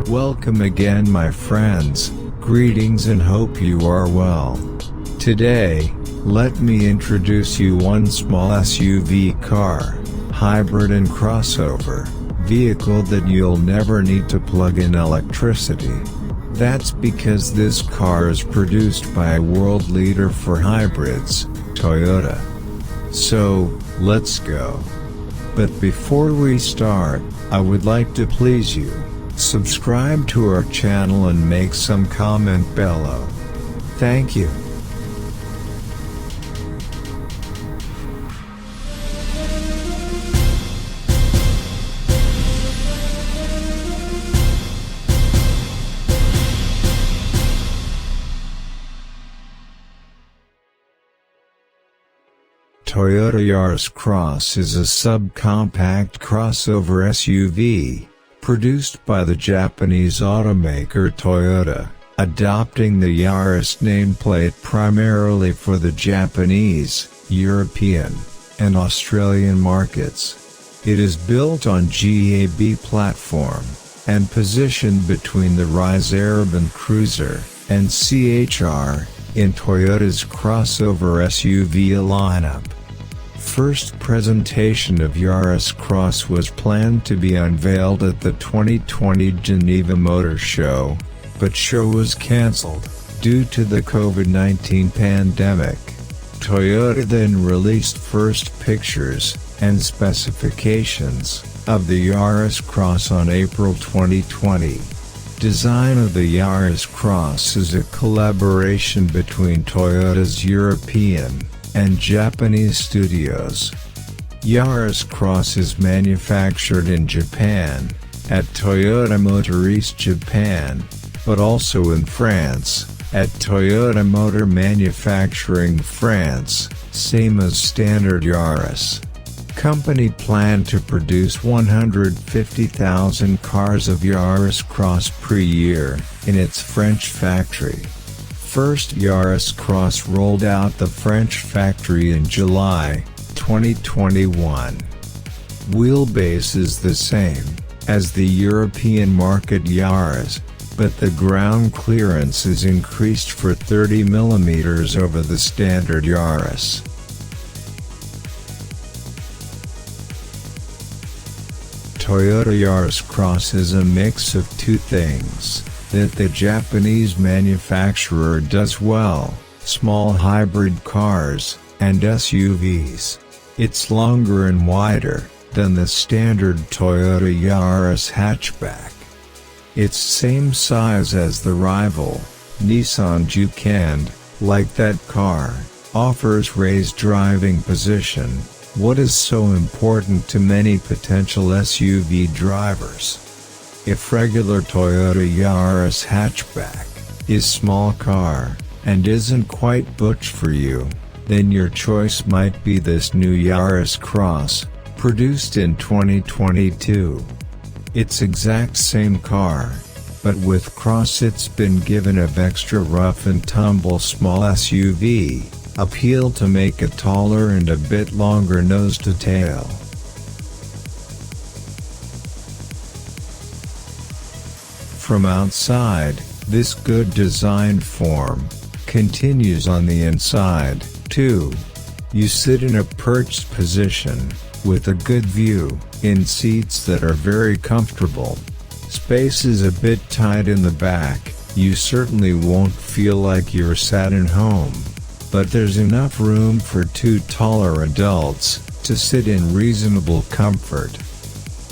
Welcome again, my friends. Greetings and hope you are well. Today, let me introduce you one small SUV car, hybrid and crossover, vehicle that you'll never need to plug in electricity. That's because this car is produced by a world leader for hybrids, Toyota. So, let's go. But before we start, I would like to please you, subscribe to our channel and make some comment below. Thank you. Toyota YARIS Cross is a subcompact crossover SUV, produced by the Japanese automaker Toyota, adopting the YARIS nameplate primarily for the Japanese, European, and Australian markets. It is built on GAB platform, and positioned between the Rise Araban Cruiser, and CHR, in Toyota's crossover SUV lineup. First presentation of YARIS Cross was planned to be unveiled at the 2020 Geneva Motor Show, but show was cancelled, due to the COVID-19 pandemic. Toyota then released first pictures, and specifications, of the YARIS Cross on April 2020. Design of the YARIS Cross is a collaboration between Toyota's European and Japanese studios. YARIS Cross is manufactured in Japan, at Toyota Motor East Japan, but also in France, at Toyota Motor Manufacturing France, same as standard YARIS. Company planned to produce 150,000 cars of YARIS Cross per year, in its French factory. First YARIS Cross rolled out the French factory in July 2021. Wheelbase is the same as the European market YARIS, but the ground clearance is increased for 30 mm over the standard YARIS. Toyota YARIS Cross is a mix of two things that the Japanese manufacturer does well: small hybrid cars, and SUVs. It's longer and wider than the standard Toyota YARIS hatchback. It's same size as the rival, Nissan Juke, and, like that car, offers raised driving position, what is so important to many potential SUV drivers. If regular Toyota YARIS hatchback is small car, and isn't quite butch for you, then your choice might be this new YARIS Cross, produced in 2022. It's exact same car, but with Cross it's been given a extra rough and tumble small SUV appeal to make a taller and a bit longer nose to tail. From outside, this good design form continues on the inside, too. You sit in a perched position, with a good view, in seats that are very comfortable. Space is a bit tight in the back, you certainly won't feel like you're sat in home. But there's enough room for two taller adults to sit in reasonable comfort.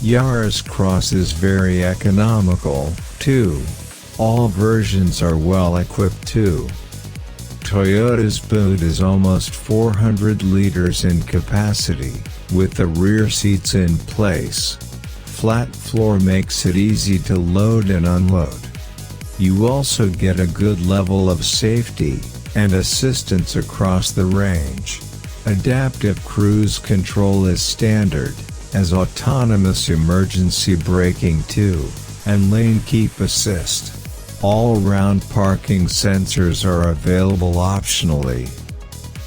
YARIS Cross is very economical, too. All versions are well equipped too. Toyota's boot is almost 400 liters in capacity, with the rear seats in place. Flat floor makes it easy to load and unload. You also get a good level of safety and assistance across the range. Adaptive cruise control is standard, as autonomous emergency braking too, and lane keep assist. All-round parking sensors are available optionally.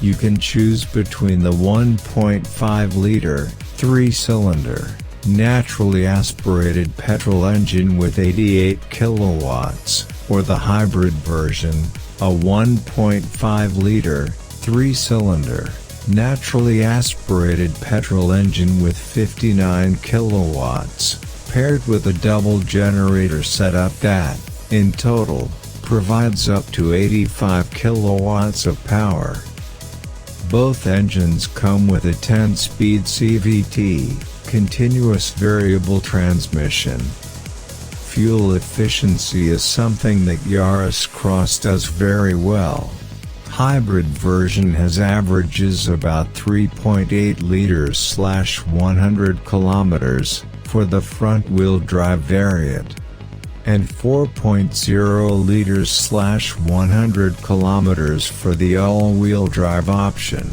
You can choose between the 1.5-liter, 3-cylinder, naturally aspirated petrol engine with 88 kilowatts, or the hybrid version, a 1.5-liter, 3-cylinder, naturally aspirated petrol engine with 59 kilowatts, paired with a double generator setup that, in total, provides up to 85 kilowatts of power. Both engines come with a 10-speed CVT, continuous variable transmission. Fuel efficiency is something that YARIS CROSS does very well. Hybrid version has averages about 3.8 liters/100 kilometers for the front-wheel drive variant, and 4.0 liters/100 kilometers for the all-wheel drive option.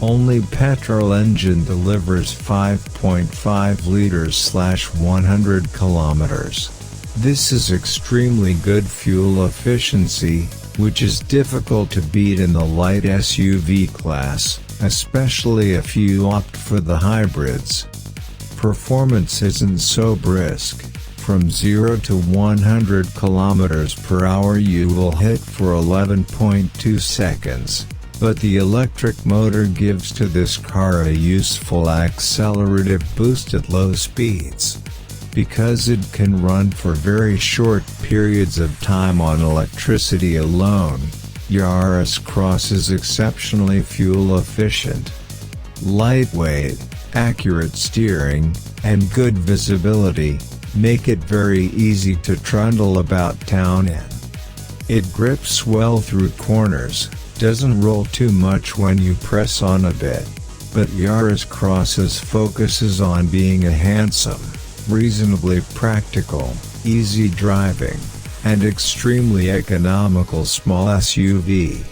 Only petrol engine delivers 5.5 liters/100 kilometers. This is extremely good fuel efficiency, which is difficult to beat in the light SUV class, especially if you opt for the hybrids. Performance isn't so brisk. From 0 to 100 km per hour you will hit for 11.2 seconds, but the electric motor gives to this car a useful accelerative boost at low speeds. Because it can run for very short periods of time on electricity alone, YARIS CROSS is exceptionally fuel efficient. Lightweight, accurate steering, and good visibility make it very easy to trundle about town in. It grips well through corners, doesn't roll too much when you press on a bit, but YARIS CROSS focuses on being a handsome, reasonably practical, easy driving, and extremely economical small SUV.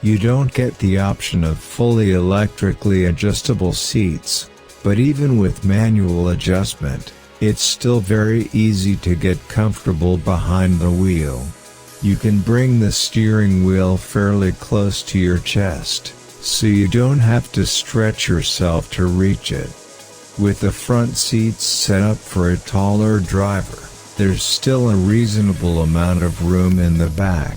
You don't get the option of fully electrically adjustable seats, but even with manual adjustment, it's still very easy to get comfortable behind the wheel. You can bring the steering wheel fairly close to your chest, so you don't have to stretch yourself to reach it. With the front seats set up for a taller driver, there's still a reasonable amount of room in the back.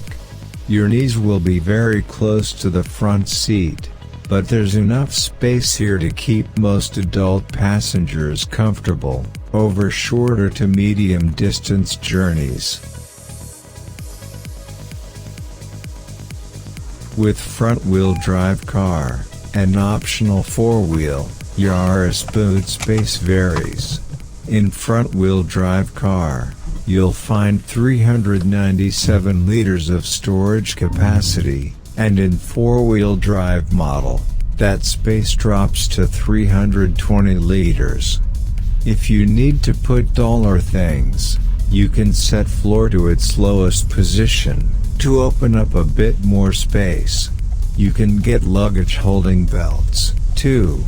Your knees will be very close to the front seat, but there's enough space here to keep most adult passengers comfortable over shorter to medium distance journeys. With front-wheel drive car, and optional four-wheel, YARIS boot space varies. In front-wheel drive car, you'll find 397 liters of storage capacity, and in four-wheel drive model, that space drops to 320 liters. If you need to put taller things, you can set floor to its lowest position, to open up a bit more space. You can get luggage holding belts, too.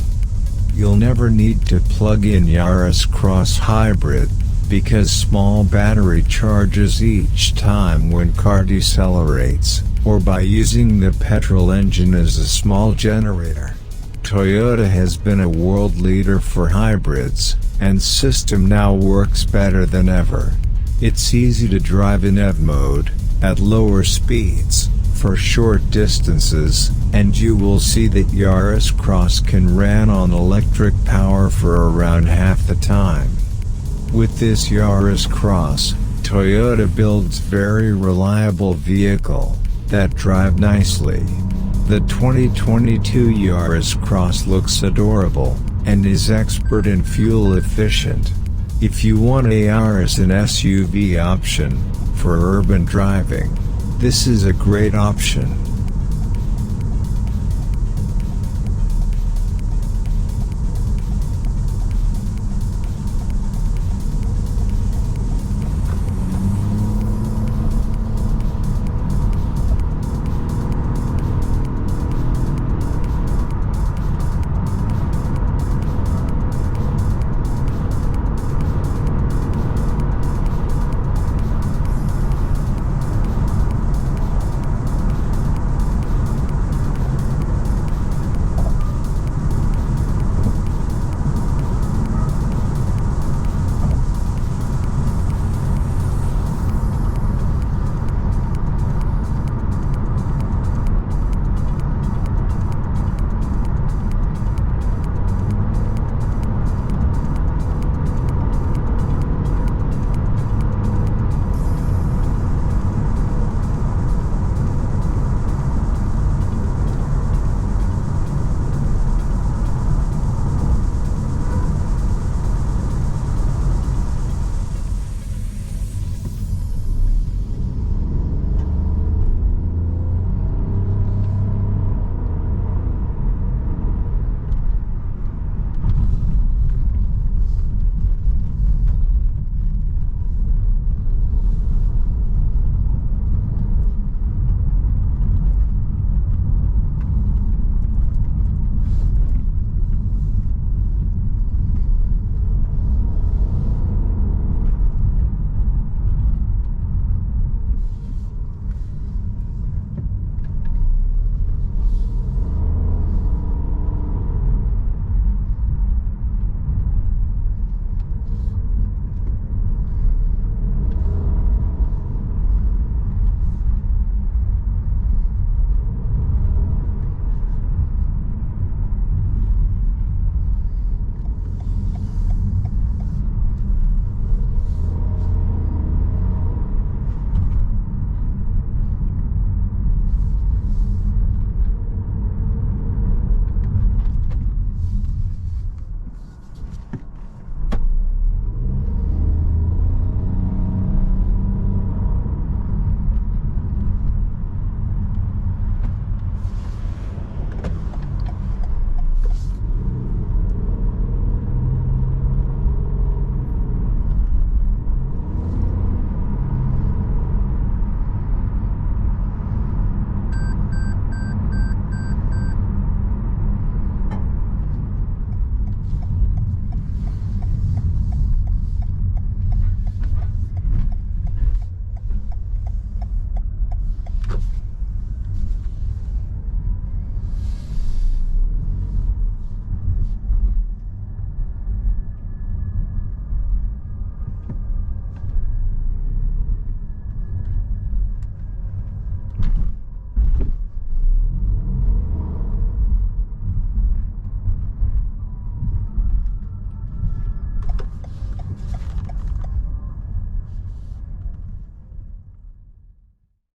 You'll never need to plug in YARIS CROSS Hybrid, because small battery charges each time when car decelerates, or by using the petrol engine as a small generator. Toyota has been a world leader for hybrids, and system now works better than ever. It's easy to drive in EV mode, at lower speeds, for short distances, and you will see that YARIS CROSS can run on electric power for around half the time. With this YARIS CROSS, Toyota builds very reliable vehicle that drive nicely. The 2022 YARIS CROSS looks adorable, and is expert in fuel efficient. If you want a YARIS and SUV option, for urban driving, this is a great option.